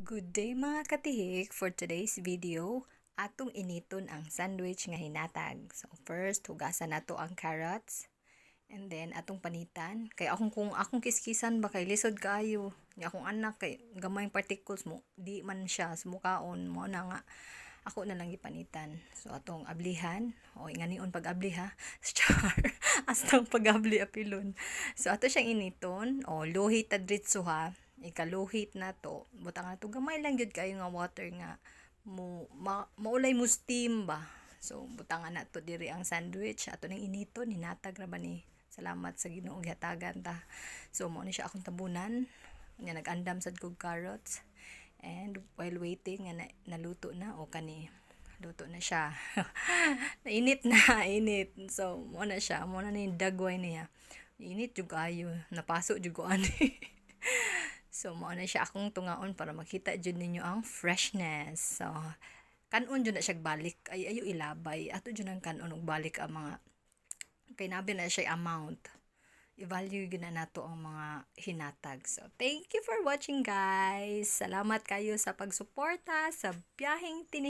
Good day mga katihik! For today's video, atong initon ang sandwich nga hinatag. So first, hugasan nato ang carrots. And then, atong panitan. Kay kung akong kiskisan ba kay lisod kaayo. Ni akong anak kay gamay particles mo. Di man siya sumukaon mo na nga. Ako na lang ipanitan. So atong ablihan. O inganion pag-abli ha. Char. Astang pag-abli apilon. So ato siyang initon. O luhit tadritso ha. Ikaluhit na to. Butang na to. Gamay lang yun kayo nga water nga. Maulay mo steam ba. So butangan na to diri ang sandwich. Ato nang initon. Hinatag ra ba ni. Salamat sa Ginoo gihatagan ta. So mo ni siya akong tabunan. Nga nag-andam sad kog carrots. And while waiting nga naluto na o kani luto na siya. Nainit na, init. So mo na siya, mo na ni dagway niya. Init jud kayo, napaso jud ko ani. So mo na siya akong tungaon para makita jud ninyo ang freshness. So kanon jud na siya balik ay ayo ilabay. Ato jud ang kanon og balik ang mga kay nabi na siya amount. I-value yun na nato ang mga hinatag. So, thank you for watching guys. Salamat kayo sa pagsuporta sa biyaheng